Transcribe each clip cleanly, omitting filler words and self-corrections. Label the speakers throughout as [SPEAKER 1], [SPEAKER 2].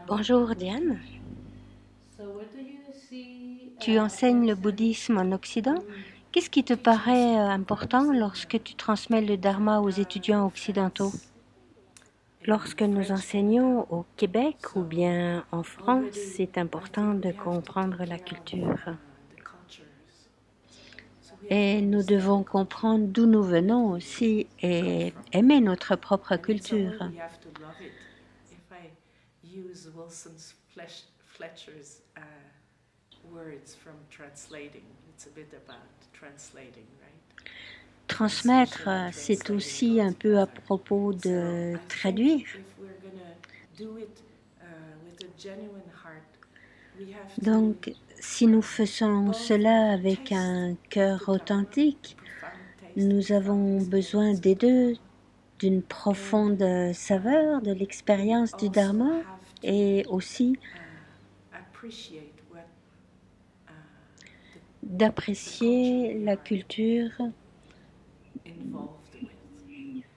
[SPEAKER 1] Bonjour Diane, tu enseignes le bouddhisme en Occident. Qu'est-ce qui te paraît important lorsque tu transmets le dharma aux étudiants occidentaux? Lorsque nous enseignons au Québec ou bien en France, c'est important de comprendre la culture. Et nous devons comprendre d'où nous venons aussi et aimer notre propre culture. Transmettre, c'est aussi un peu à propos de traduire. Donc, si nous faisons cela avec un cœur authentique, nous avons besoin des deux, d'une profonde saveur de l'expérience du Dharma et aussi d'apprécier la culture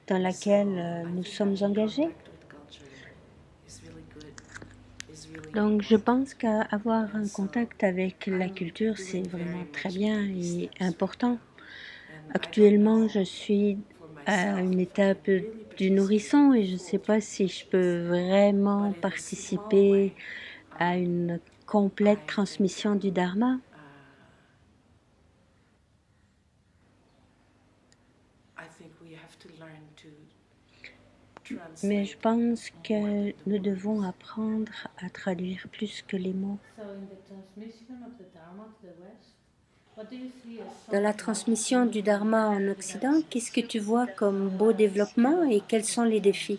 [SPEAKER 1] dans laquelle nous sommes engagés. Donc, je pense qu'avoir un contact avec la culture, c'est vraiment très bien et important. Actuellement, je suis à une étape du nourrisson et je ne sais pas si je peux vraiment participer à une complète transmission du Dharma. Mais je pense que nous devons apprendre à traduire plus que les mots. Dans la transmission du Dharma en Occident, qu'est-ce que tu vois comme beau développement et quels sont les défis?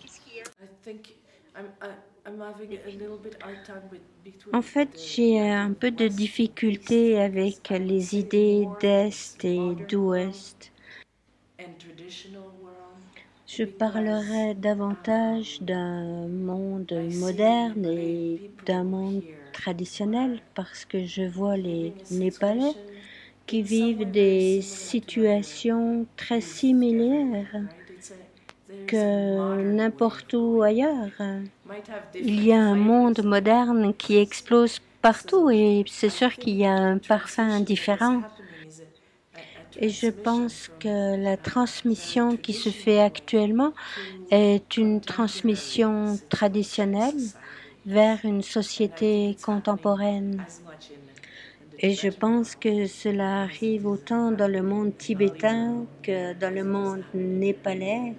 [SPEAKER 1] En fait, j'ai un peu de difficulté avec les idées d'Est et d'Ouest. Je parlerai davantage d'un monde moderne et d'un monde traditionnel parce que je vois les Népalais qui vivent des situations très similaires que n'importe où ailleurs. Il y a un monde moderne qui explose partout et c'est sûr qu'il y a un parfum différent. Et je pense que la transmission qui se fait actuellement est une transmission traditionnelle vers une société contemporaine. Et je pense que cela arrive autant dans le monde tibétain que dans le monde népalais,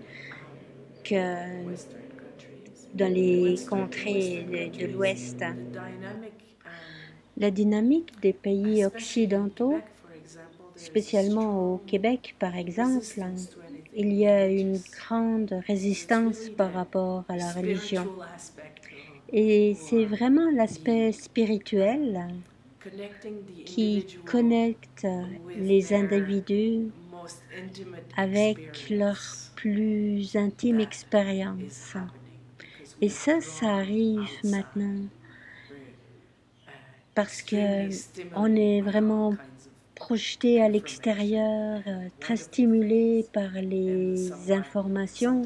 [SPEAKER 1] que dans les contrées de l'Ouest. La dynamique des pays occidentaux, spécialement au Québec par exemple, il y a une grande résistance par rapport à la religion. Et c'est vraiment l'aspect spirituel qui connecte les individus avec leur plus intime expérience. Et ça arrive maintenant parce que on est vraiment projeté à l'extérieur, très stimulé par les informations.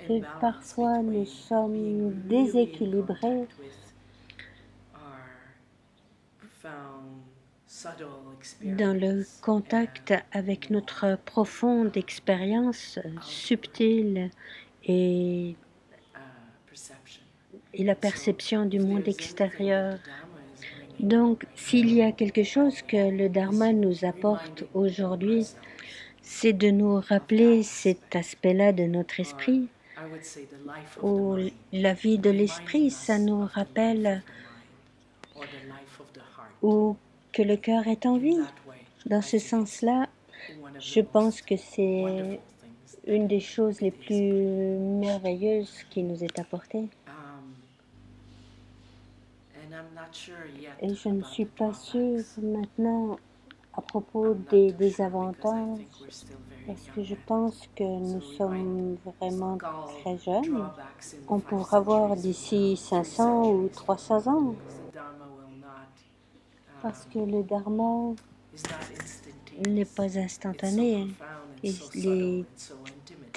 [SPEAKER 1] Et parfois nous sommes déséquilibrés dans le contact avec notre profonde expérience subtile et la perception du monde extérieur. Donc, s'il y a quelque chose que le Dharma nous apporte aujourd'hui, c'est de nous rappeler cet aspect-là de notre esprit, ou la vie de l'esprit, ça nous rappelle ou que le cœur est en vie. Dans ce sens-là, je pense que c'est une des choses les plus merveilleuses qui nous est apportée. Et je ne suis pas sûre maintenant à propos des désavantages, parce que je pense que nous sommes vraiment très jeunes. On pourra voir d'ici 500 ou 300 ans, parce que le Dharma n'est pas instantané. Il est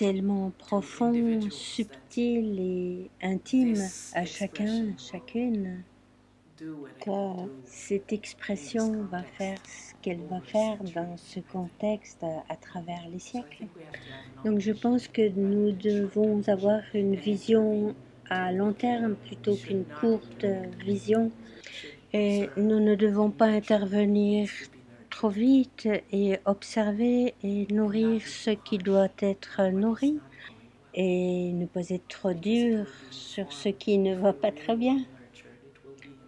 [SPEAKER 1] tellement profond, subtil et intime à chacun, chacune, que cette expression va faire ce qu'elle va faire dans ce contexte à travers les siècles. Donc je pense que nous devons avoir une vision à long terme plutôt qu'une courte vision, et nous ne devons pas intervenir trop vite et observer et nourrir ce qui doit être nourri et ne pas être trop dur sur ce qui ne va pas très bien,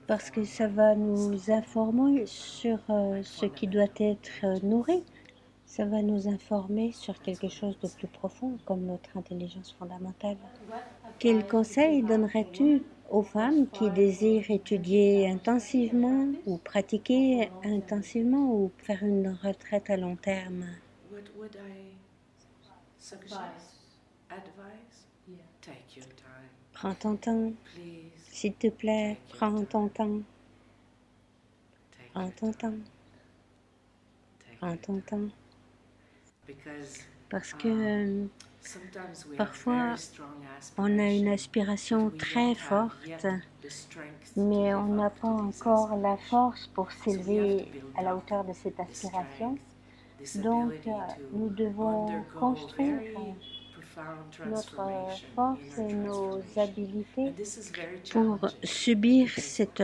[SPEAKER 1] parce que ça va nous informer sur ce qui doit être nourri. Ça va nous informer sur quelque chose de plus profond, comme notre intelligence fondamentale. Quel conseil donnerais-tu aux femmes qui désirent étudier intensivement ou pratiquer intensivement ou faire une retraite à long terme? Prends ton temps, s'il te plaît, prends ton temps. Prends ton temps. Prends ton temps. Parce que parfois, on a une aspiration très forte, mais on n'a pas encore la force pour s'élever à la hauteur de cette aspiration. Donc, nous devons construire notre force et nos habiletés pour subir cette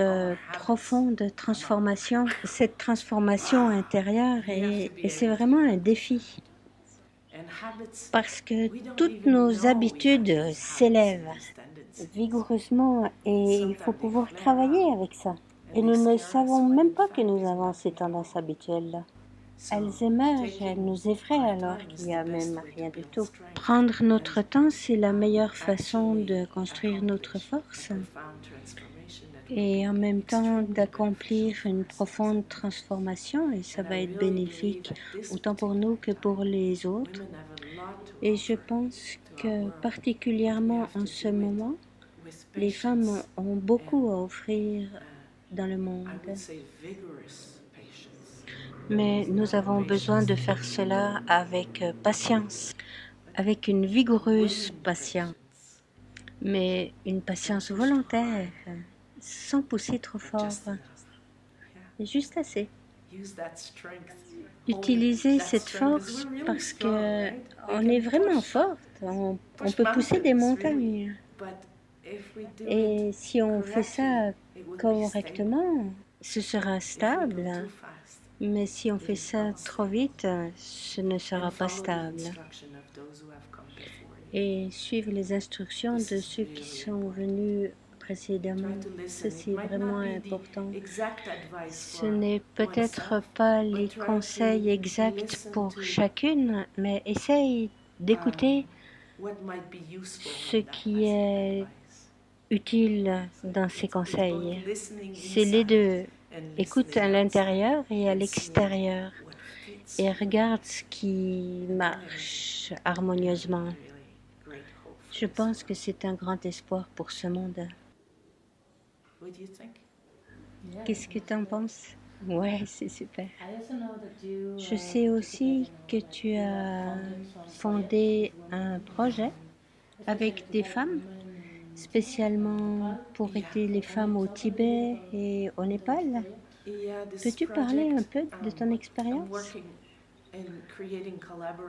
[SPEAKER 1] profonde transformation, cette transformation intérieure, et c'est vraiment un défi. Parce que toutes nos habitudes s'élèvent vigoureusement et il faut pouvoir travailler avec ça. Et nous ne savons même pas que nous avons ces tendances habituelles-là. Elles émergent, elles nous effraient alors qu'il n'y a même rien du tout. Prendre notre temps, c'est la meilleure façon de construire notre force et en même temps d'accomplir une profonde transformation, et ça va être bénéfique autant pour nous que pour les autres. Et je pense que particulièrement en ce moment, les femmes ont beaucoup à offrir dans le monde. Mais nous avons besoin de faire cela avec patience, avec une vigoureuse patience, mais une patience volontaire, sans pousser trop fort, juste assez. Utiliser cette force parce que on est vraiment forte, on peut pousser des montagnes. Et si on fait ça correctement, ce sera stable. Mais si on fait ça trop vite, ce ne sera pas stable. Et suivre les instructions de ceux qui sont venus précédemment, ça c'est vraiment important. Ce n'est peut-être pas les conseils exacts pour chacune, mais essaye d'écouter ce qui est utile dans ces conseils. C'est les deux. Écoute à l'intérieur et à l'extérieur et regarde ce qui marche harmonieusement. Je pense que c'est un grand espoir pour ce monde. Qu'est-ce que tu en penses? Ouais, c'est super. Je sais aussi que tu as fondé un projet avec des femmes, spécialement pour aider les femmes au Tibet et au Népal. Peux-tu parler un peu de ton expérience?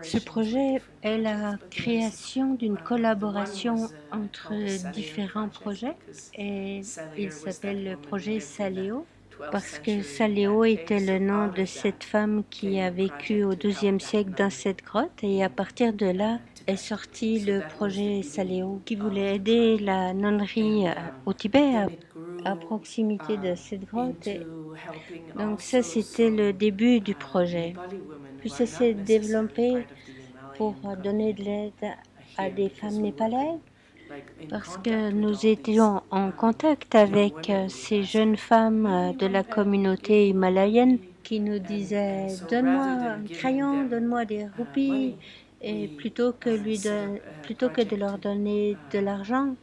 [SPEAKER 1] Ce projet est la création d'une collaboration entre différents projets et il s'appelle le projet Saléo parce que Saléo était le nom de cette femme qui a vécu au XIIe siècle dans cette grotte, et à partir de là est sorti le projet Saléo qui voulait aider la nonnerie au Tibet à proximité de cette grotte. Et donc ça c'était le début du projet. Puis ça s'est développé pour donner de l'aide à des femmes népalaises parce que nous étions en contact avec ces jeunes femmes de la communauté himalayenne qui nous disaient « Donne-moi un crayon, donne-moi des roupies ». Et plutôt que de leur donner de l'argent,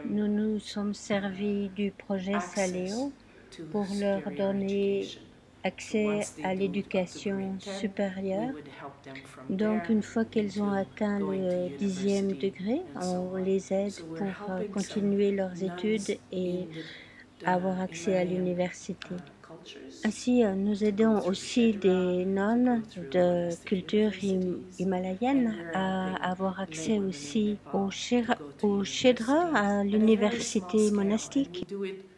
[SPEAKER 1] nous nous sommes servis du projet Saléo pour leur donner accès à l'éducation supérieure. Donc, une fois qu'elles ont atteint le 10e degré, on les aide pour continuer leurs études et avoir accès à l'université. Ainsi, nous aidons aussi des nonnes de culture himalayenne à avoir accès aussi au Shedra, à l'université monastique.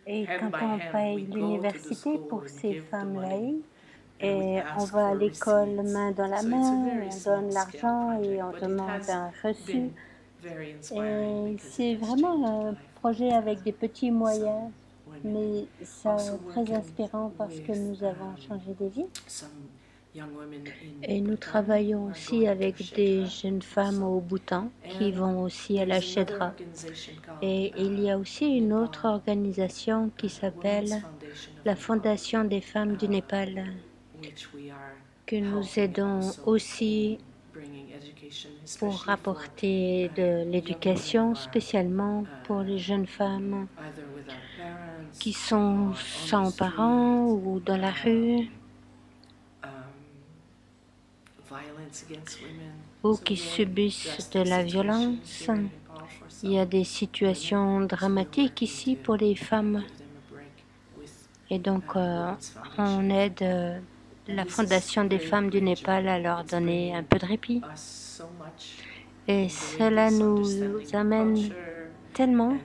[SPEAKER 1] Et quand on paye l'université pour ces femmes laïques, et on va à l'école main dans la main, on donne l'argent et on demande un reçu. Et c'est vraiment un projet avec des petits moyens, mais c'est très inspirant parce que nous avons changé des vies. Et nous travaillons aussi avec des jeunes femmes au Bhoutan qui vont aussi à la Shedra. Et il y a aussi une autre organisation qui s'appelle la Fondation des femmes du Népal, que nous aidons aussi pour apporter de l'éducation, spécialement pour les jeunes femmes qui sont sans parents ou dans la rue ou qui subissent de la violence. Il y a des situations dramatiques ici pour les femmes. Et donc, on aide la Fondation des femmes du Népal à leur donner un peu de répit. Et cela nous amène tellement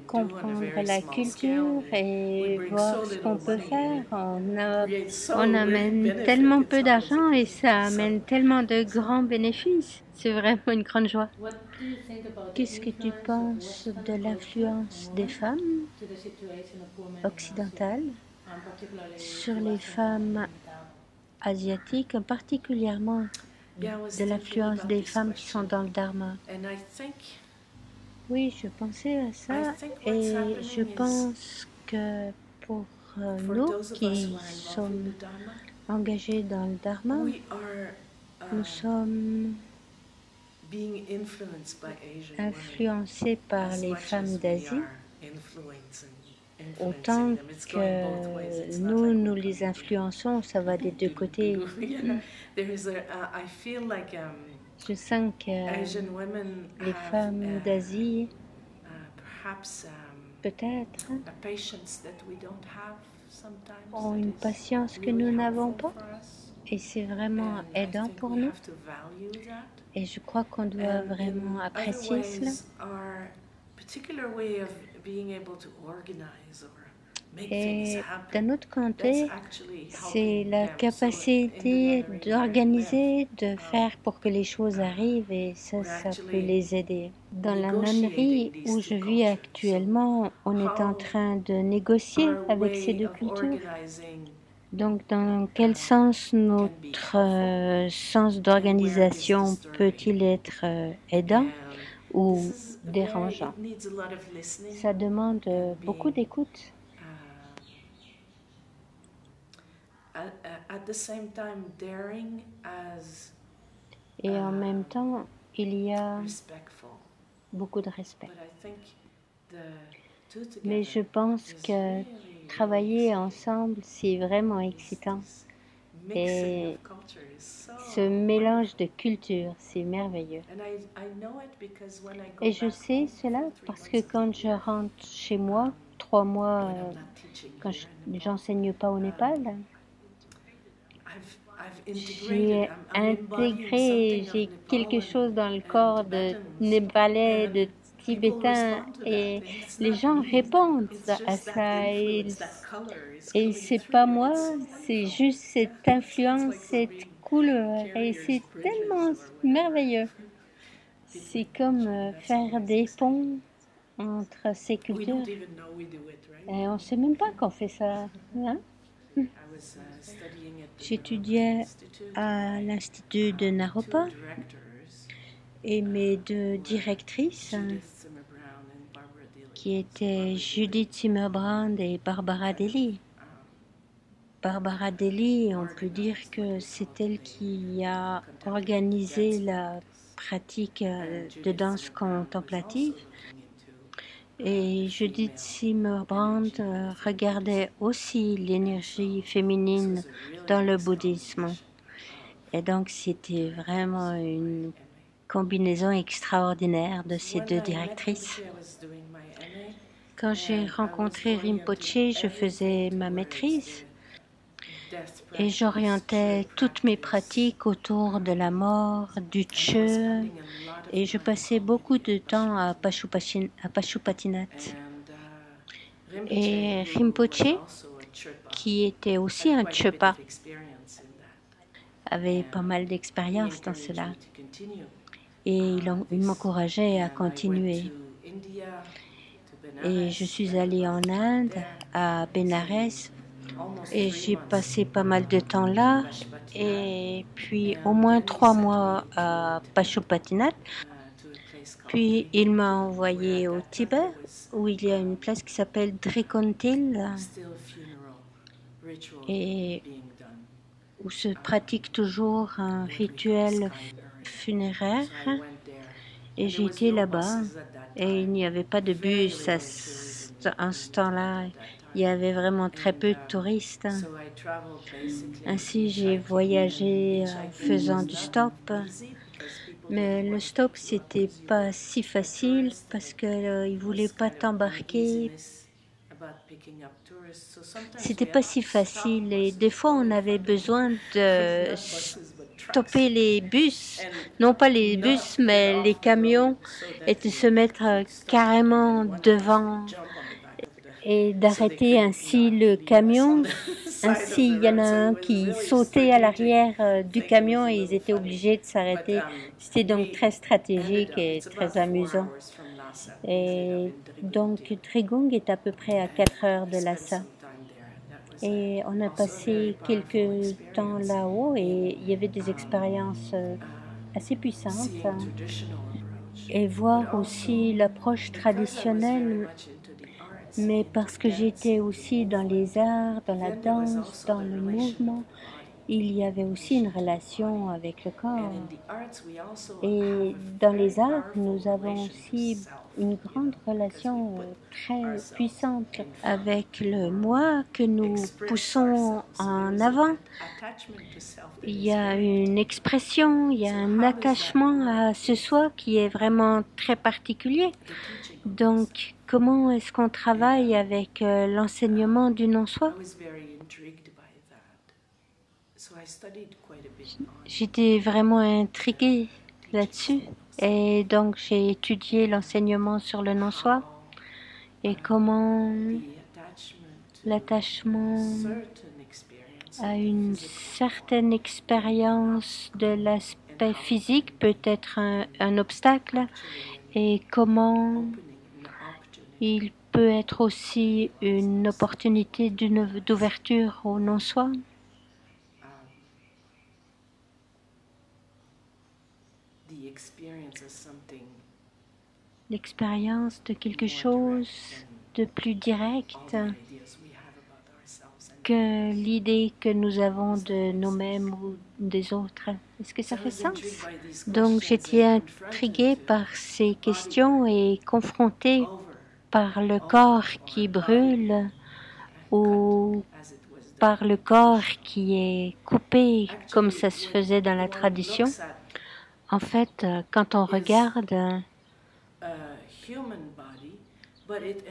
[SPEAKER 1] comprendre la culture et voir ce qu'on peut faire. On amène tellement peu d'argent et ça amène tellement de grands bénéfices. C'est vraiment une grande joie. Qu'est-ce que tu penses de l'influence des femmes occidentales sur les femmes asiatiques, particulièrement de l'influence des femmes qui sont dans le Dharma? Oui, je pensais à ça et je pense que pour nous qui sommes engagés dans le Dharma, nous sommes influencés par les femmes d'Asie autant que nous les influençons. Ça va des deux côtés. Je sens que les femmes d'Asie peut-être ont une patience que nous n'avons pas et c'est vraiment aidant pour nous et je crois qu'on doit vraiment apprécier cela. Et d'un autre côté, c'est la capacité d'organiser, de faire pour que les choses arrivent et ça peut les aider. Dans la nonnerie où je vis actuellement, on est en train de négocier avec ces deux cultures. Donc, dans quel sens notre sens d'organisation peut-il être aidant ou dérangeant? Ça demande beaucoup d'écoute. Et en même temps, il y a beaucoup de respect. Mais je pense que travailler ensemble, c'est vraiment excitant. Et ce mélange de cultures, c'est merveilleux. Et je sais cela parce que quand je rentre chez moi, 3 mois, quand j'enseigne pas au Népal, j'ai intégré, j'ai quelque chose dans le corps de Népalais, de Tibétain, et les gens répondent à ça. Et c'est pas moi, c'est juste cette influence, cette couleur, et c'est tellement merveilleux. C'est comme faire des ponts entre ces cultures. Et on ne sait même pas qu'on fait ça. Hein? J'étudiais à l'Institut de Naropa et mes deux directrices, qui étaient Judith Zimmerbrand et Barbara Deli. Barbara Deli, on peut dire que c'est elle qui a organisé la pratique de danse contemplative. Et Judith Zimmerbrand regardait aussi l'énergie féminine dans le bouddhisme. Et donc, c'était vraiment une combinaison extraordinaire de ces deux directrices. Quand j'ai rencontré Rinpoche, je faisais ma maîtrise et j'orientais toutes mes pratiques autour de la mort, du Che, et je passais beaucoup de temps à Pashupatinath. Et Rinpoche, qui était aussi un Chepa, avait pas mal d'expérience dans cela. Et il m'encourageait à continuer. Et je suis allée en Inde, à Bénarès, et j'ai passé pas mal de temps là. Et puis au moins 3 mois à Pashupatinath. Puis il m'a envoyé au Tibet, où il y a une place qui s'appelle Drikontil, et où se pratique toujours un rituel funéraire. Et j'ai été là-bas et il n'y avait pas de bus à ce temps-là. Il y avait vraiment très peu de touristes. Ainsi, j'ai voyagé en faisant du stop. Mais le stop, c'était pas si facile parce qu'ils ne voulaient pas t'embarquer. C'était pas si facile et des fois, on avait besoin de stopper les bus, non pas les bus, mais les camions, et de se mettre carrément devant et d'arrêter ainsi le camion. Ainsi, il y en a un qui sautait à l'arrière du camion et ils étaient obligés de s'arrêter. C'était donc très stratégique et très amusant. Et donc, Trigung est à peu près à 4 heures de Lhasa. Et on a passé quelques temps là-haut et il y avait des expériences assez puissantes. Et voir aussi l'approche traditionnelle, mais parce que j'étais aussi dans les arts, dans la danse, dans le mouvement, il y avait aussi une relation avec le corps. Et dans les arts, nous avons aussi une grande relation très puissante avec le moi que nous poussons en avant. Il y a une expression, il y a un attachement à ce soi qui est vraiment très particulier. Donc, comment est-ce qu'on travaille avec l'enseignement du non-soi? J'étais vraiment intriguée là-dessus et donc j'ai étudié l'enseignement sur le non-soi et comment l'attachement à une certaine expérience de l'aspect physique peut être un obstacle et comment il peut être aussi une opportunité d'ouverture au non-soi. L'expérience de quelque chose de plus direct que l'idée que nous avons de nous-mêmes ou des autres. Est-ce que ça fait sens? Donc j'étais intriguée par ces questions et confrontée par le corps qui brûle ou par le corps qui est coupé comme ça se faisait dans la tradition. En fait, quand on regarde,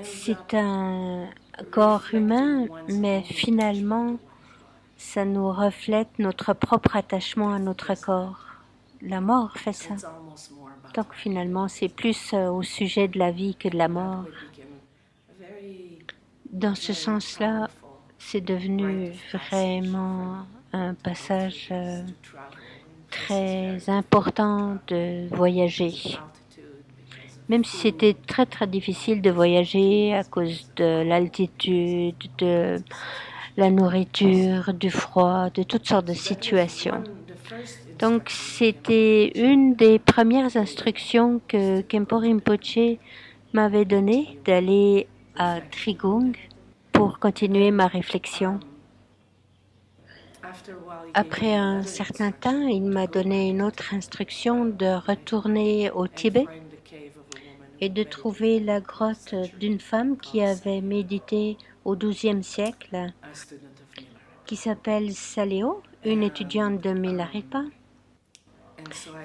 [SPEAKER 1] c'est un corps humain, mais finalement, ça nous reflète notre propre attachement à notre corps. La mort fait ça. Donc finalement, c'est plus au sujet de la vie que de la mort. Dans ce sens-là, c'est devenu vraiment un passage très important de voyager. Même si c'était très très difficile de voyager à cause de l'altitude, de la nourriture, du froid, de toutes sortes de situations. Donc c'était une des premières instructions que Khenpo Rinpoche m'avait données, d'aller à Trigung pour continuer ma réflexion. Après un certain temps, il m'a donné une autre instruction de retourner au Tibet et de trouver la grotte d'une femme qui avait médité au XIIe siècle, qui s'appelle Saléo, une étudiante de Milarepa.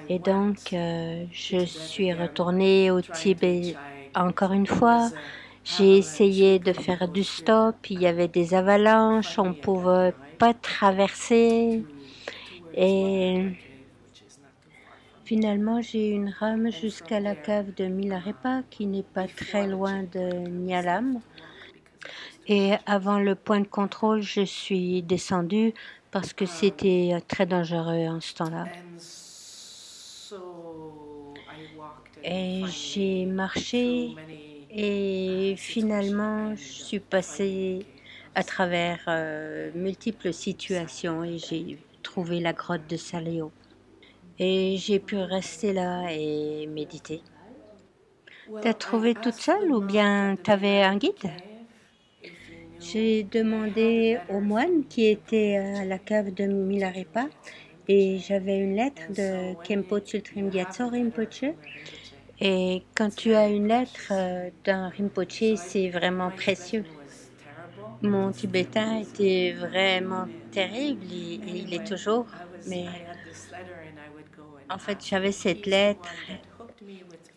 [SPEAKER 1] Et donc, je suis retournée au Tibet encore une fois. J'ai essayé de faire du stop, il y avait des avalanches, on ne pouvait pas traverser. Et finalement, j'ai eu une rame jusqu'à la cave de Milarepa, qui n'est pas très loin de Nyalam. Et avant le point de contrôle, je suis descendue parce que c'était très dangereux en ce temps-là. Et j'ai marché et finalement, je suis passée à travers multiples situations et j'ai trouvé la grotte de Saléo. Et j'ai pu rester là et méditer. T'as trouvé toute seule ou bien t'avais un guide? J'ai demandé au moine qui était à la cave de Milarepa et j'avais une lettre de Khenpo Tsultrim Gyatso Rinpoche. Et quand tu as une lettre d'un Rinpoche, c'est vraiment précieux. Mon tibétain était vraiment terrible, et il est toujours, mais en fait j'avais cette lettre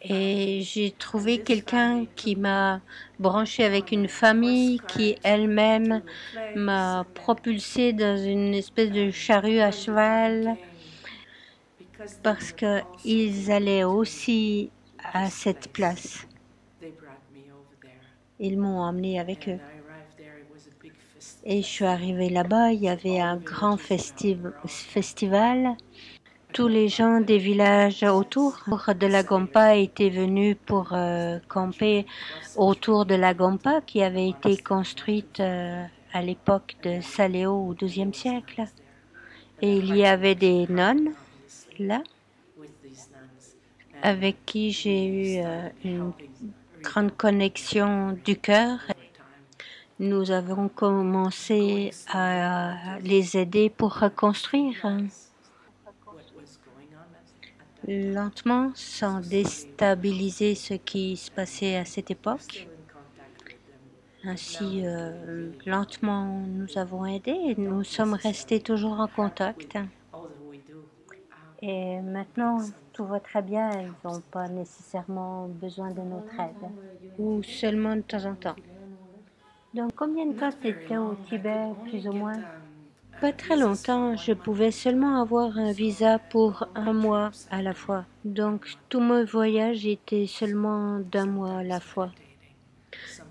[SPEAKER 1] et j'ai trouvé quelqu'un qui m'a branché avec une famille qui elle-même m'a propulsée dans une espèce de charrue à cheval parce qu'ils allaient aussi à cette place. Ils m'ont emmené avec eux. Et je suis arrivée là-bas, il y avait un grand festival. Tous les gens des villages autour de la Gompa étaient venus pour camper autour de la Gompa qui avait été construite à l'époque de Saléo au XIIe siècle. Et il y avait des nonnes là avec qui j'ai eu une grande connexion du cœur. Nous avons commencé à les aider pour reconstruire. Lentement, sans déstabiliser ce qui se passait à cette époque. Ainsi, lentement, nous avons aidé et nous sommes restés toujours en contact. Et maintenant, tout va très bien, ils n'ont pas nécessairement besoin de notre aide, ou seulement de temps en temps. Donc, combien de temps tu étais au Tibet, plus ou moins? Pas très longtemps, je pouvais seulement avoir un visa pour 1 mois à la fois. Donc, tout mon voyage était seulement d'1 mois à la fois.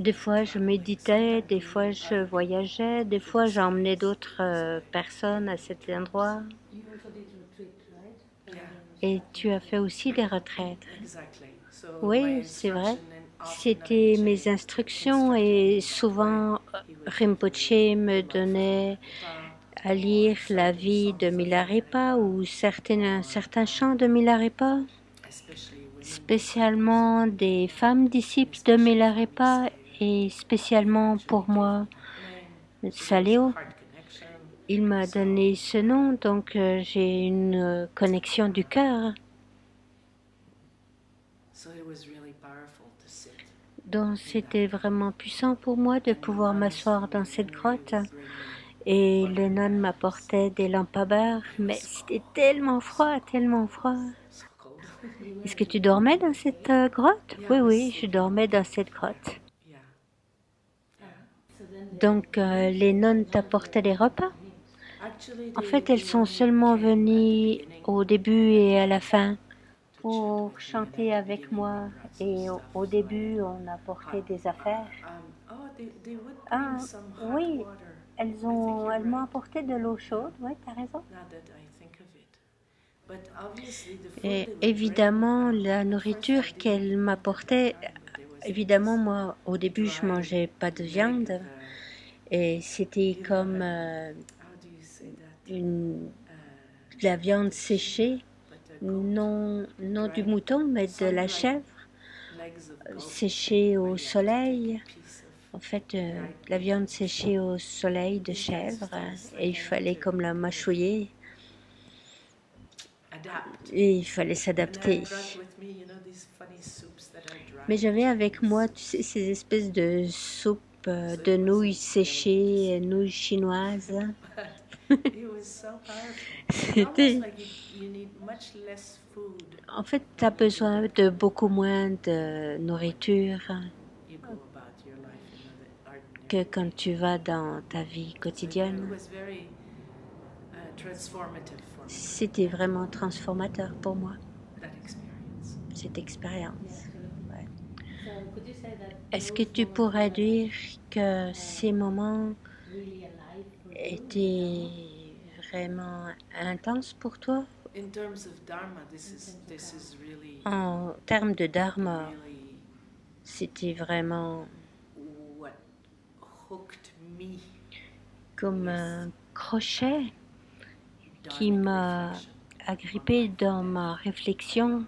[SPEAKER 1] Des fois, je méditais, des fois, je voyageais, des fois, j'emmenais d'autres personnes à cet endroit. Et tu as fait aussi des retraites. Oui, c'est vrai. C'était mes instructions et souvent Rinpoche me donnait à lire la vie de Milarepa ou certains chants de Milarepa, spécialement des femmes disciples de Milarepa et spécialement pour moi, Saléo. Il m'a donné ce nom, donc j'ai une connexion du cœur. Donc c'était vraiment puissant pour moi de pouvoir m'asseoir dans cette grotte. Et le nonne m'apportait des lampes à beurre, mais c'était tellement froid, tellement froid. Est-ce que tu dormais dans cette grotte? Oui, oui, je dormais dans cette grotte. Donc les nonnes t'apportaient des repas? En fait, elles sont seulement venues au début et à la fin pour chanter avec moi. Et au début, on apportait des affaires. Ah, oui, elles m'ont apporté de l'eau chaude, oui, tu as raison. Et évidemment, la nourriture qu'elles m'apportaient, évidemment, moi, au début, je mangeais pas de viande. Et c'était comme de la viande séchée, non du mouton, mais de la chèvre, séchée au soleil. En fait, la viande séchée au soleil de chèvre, et il fallait comme la mâchouiller. Et il fallait s'adapter. Mais j'avais avec moi, tu sais, ces espèces de soupes de nouilles séchées, nouilles chinoises. C'était... En fait, tu as besoin de beaucoup moins de nourriture que quand tu vas dans ta vie quotidienne. C'était vraiment transformateur pour moi, cette expérience. Ouais. Est-ce que tu pourrais dire que ces moments étaient vraiment intenses pour toi? En termes de dharma, c'était vraiment comme un crochet qui m'a agrippé dans ma réflexion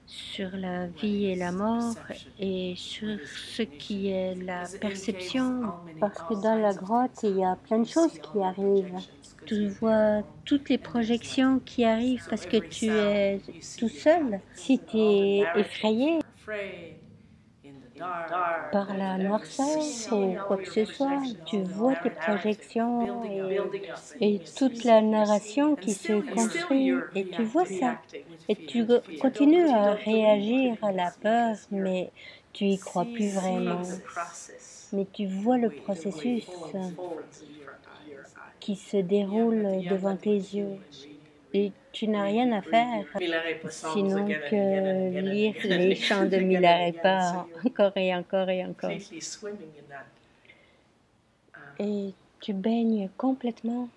[SPEAKER 1] sur la vie et la mort et sur ce qui est la perception. Parce que dans la grotte, il y a plein de choses qui arrivent. Tu vois toutes les projections qui arrivent parce que tu es tout seul. Si tu es effrayé par la noirceur ou quoi que ce soit, tu vois tes projections et toute la narration qui se construit et tu vois ça. Et tu continues à réagir à la peur, mais tu y crois plus vraiment. Mais tu vois le processus qui se déroule devant tes yeux. Et tu n'as rien à faire sinon que lire les chants de Milarepa encore et encore et encore. Et tu baignes complètement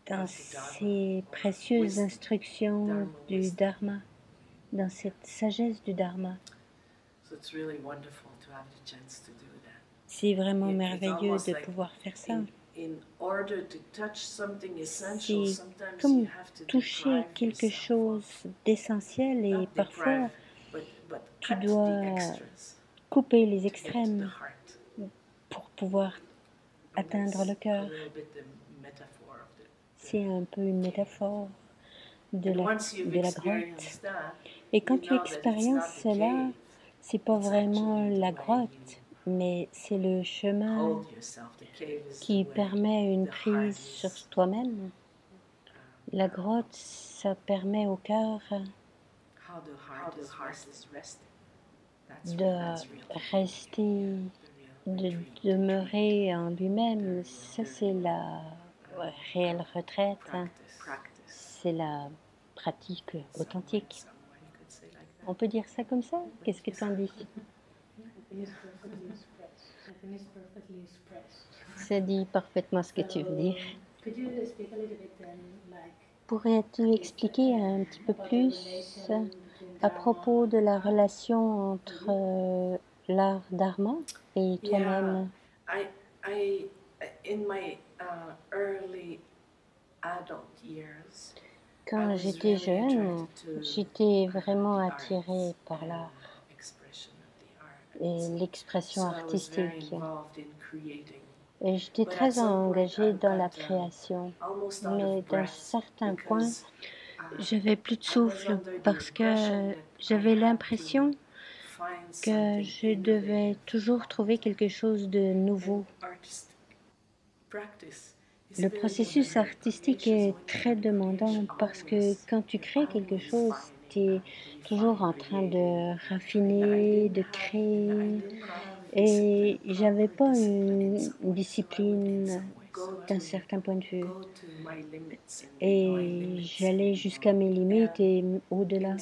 [SPEAKER 1] dans ces précieuses instructions du Dharma, dans cette sagesse du Dharma. C'est vraiment merveilleux de pouvoir faire ça. C'est comme toucher quelque chose d'essentiel et parfois tu dois couper les extrêmes pour pouvoir atteindre le cœur. C'est un peu une métaphore de la grotte. Et quand tu expériences cela, c'est pas vraiment la grotte, mais c'est le chemin qui permet une prise sur toi-même. La grotte, ça permet au cœur de rester, de demeurer en lui-même. Ça, c'est la réelle retraite. C'est la pratique authentique. On peut dire ça comme ça? Qu'est-ce que tu en dis? Ça dit parfaitement ce que tu veux dire. Pourrais-tu expliquer un petit peu plus à propos de la relation entre l'art dharma et toi-même? Quand j'étais jeune, j'étais vraiment attirée par l'art et l'expression artistique. Et j'étais très engagée dans la création. Mais d'un certain point, j'avais plus de souffle parce que j'avais l'impression que je devais toujours trouver quelque chose de nouveau. Le processus artistique est très demandant parce que quand tu crées quelque chose, tu es toujours en train de raffiner, de créer. Et j'avais pas une discipline d'un certain point de vue. Et j'allais jusqu'à mes limites et au-delà.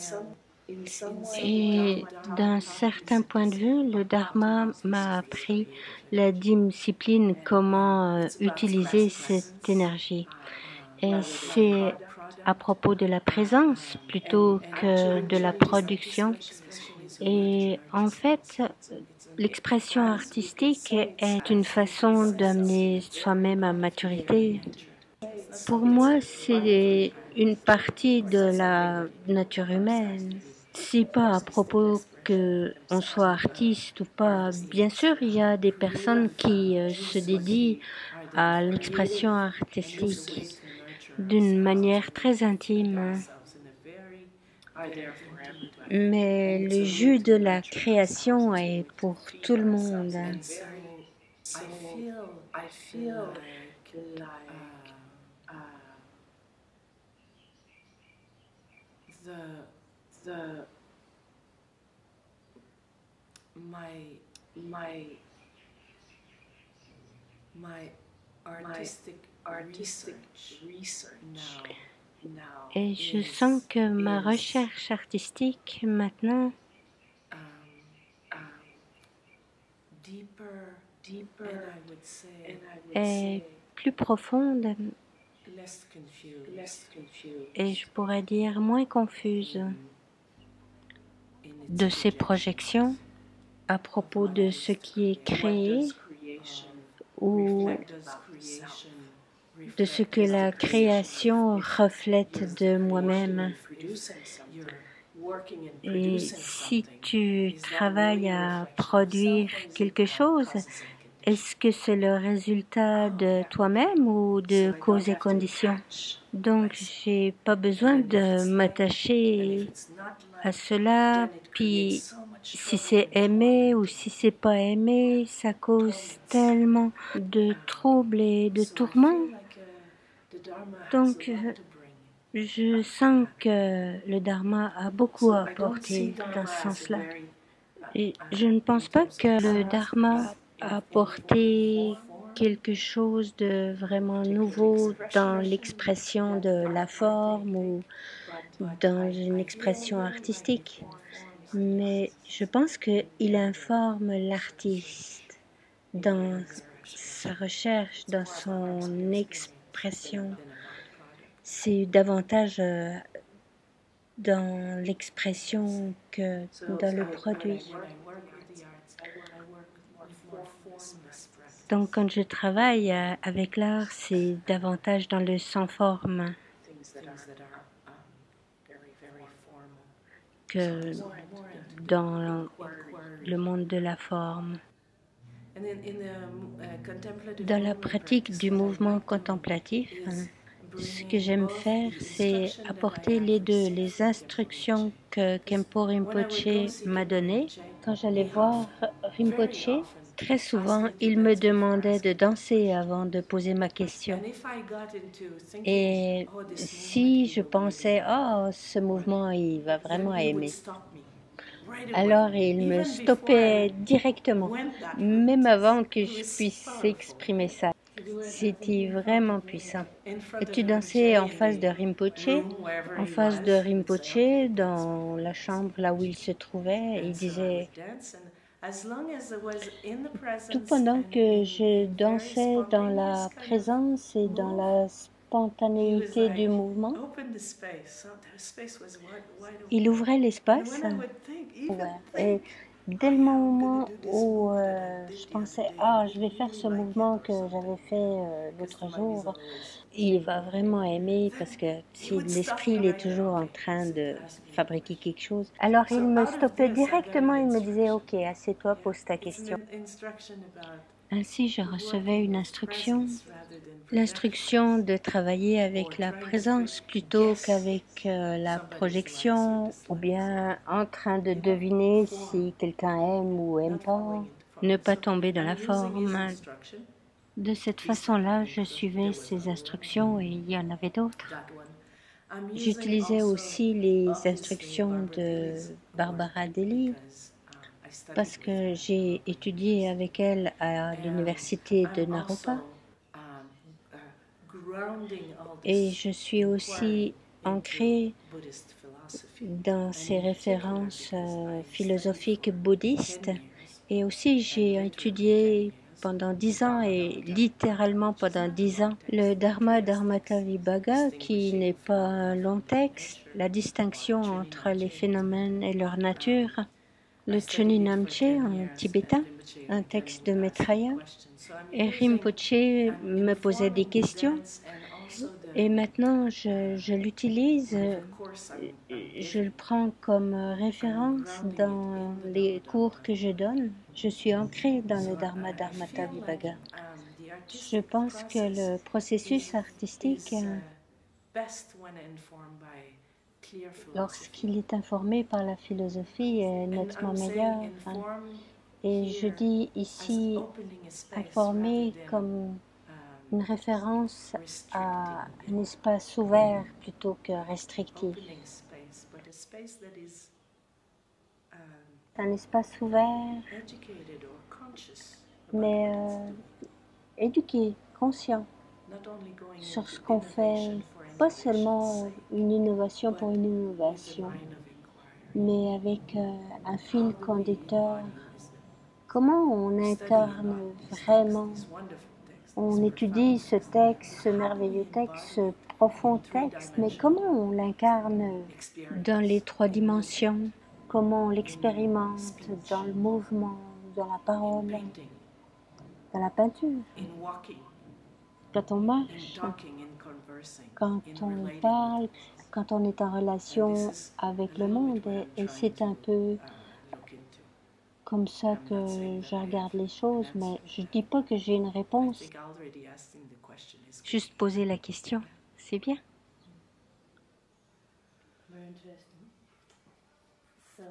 [SPEAKER 1] Et d'un certain point de vue, le Dharma m'a appris la discipline, comment utiliser cette énergie. Et c'est à propos de la présence plutôt que de la production. Et en fait, l'expression artistique est une façon d'amener soi-même à maturité. Pour moi, c'est une partie de la nature humaine. C'est pas à propos qu'on soit artiste ou pas. Bien sûr, il y a des personnes qui se dédient à l'expression artistique. d'une manière très intime. Mais le jus de la création est pour tout le monde. Et je sens que ma recherche artistique maintenant est plus profonde et je pourrais dire moins confuse de ces projections à propos de ce qui est créé ou de ce que la création reflète de moi-même. Et si tu travailles à produire quelque chose, est-ce que c'est le résultat de toi-même ou de causes et conditions? Donc, j'ai pas besoin de m'attacher à cela, puis si c'est aimé ou si c'est pas aimé, ça cause tellement de troubles et de tourments. Donc, je sens que le Dharma a beaucoup à apporter dans ce sens-là. Et je ne pense pas que le Dharma a apporté quelque chose de vraiment nouveau dans l'expression de la forme ou dans une expression artistique. Mais je pense qu'il informe l'artiste dans sa recherche, dans son expression. C'est davantage dans l'expression que dans le produit. Donc, quand je travaille avec l'art, c'est davantage dans le sans-forme que dans le monde de la forme. Dans la pratique du mouvement contemplatif, ce que j'aime faire, c'est apporter les deux, les instructions que Khenpo Rinpoche m'a données. Quand j'allais voir Rinpoche, très souvent, il me demandait de danser avant de poser ma question. Et si je pensais, oh, ce mouvement, il va vraiment aimer, alors il me stoppait directement, même avant que je puisse exprimer ça. C'était vraiment puissant. Et tu dansais en face de Rinpoche, dans la chambre là où il se trouvait. Il disait, tout pendant que je dansais dans la présence et dans la spontanéité du mouvement, il ouvrait l'espace. Et dès le moment où je pensais, ah, je vais faire ce mouvement que j'avais fait l'autre jour, il va vraiment aimer parce que si l'esprit il est toujours en train de fabriquer quelque chose, alors il me stoppait directement, il me disait, ok, assieds-toi, pose ta question. Ainsi, je recevais une instruction, l'instruction de travailler avec la présence plutôt qu'avec la projection ou bien en train de deviner si quelqu'un aime ou aime pas, ne pas tomber dans la forme. De cette façon-là, je suivais ces instructions et il y en avait d'autres. J'utilisais aussi les instructions de Barbara Deli parce que j'ai étudié avec elle à l'université de Naropa et je suis aussi ancrée dans ces références philosophiques bouddhistes et aussi j'ai étudié pendant 10 ans et littéralement pendant 10 ans le Dharma Dharmata Vibhaga qui n'est pas un long texte, la distinction entre les phénomènes et leur nature, le Chöni Namche en tibétain, un texte de Maitreya, et Rinpoche me posait des questions et maintenant je l'utilise, je le prends comme référence dans les cours que je donne. Je suis ancrée dans le Dharma Dharmata Vibhaga. Je pense que le processus artistique Lorsqu'il est informé par la philosophie, est nettement meilleur. Et je dis ici informé comme une référence à un espace ouvert plutôt que restrictif. Un espace ouvert, mais éduqué, conscient sur ce qu'on fait, pas seulement une innovation pour une innovation, mais avec un fil conducteur. Comment on incarne vraiment, on étudie ce texte, ce merveilleux texte, ce profond texte, mais comment on l'incarne dans les 3 dimensions, comment on l'expérimente dans le mouvement, dans la parole, dans la peinture, quand on marche, quand on parle, quand on est en relation avec le monde. Et c'est un peu comme ça que je regarde les choses, mais je ne dis pas que j'ai une réponse. Juste poser la question, c'est bien.
[SPEAKER 2] Very interesting. So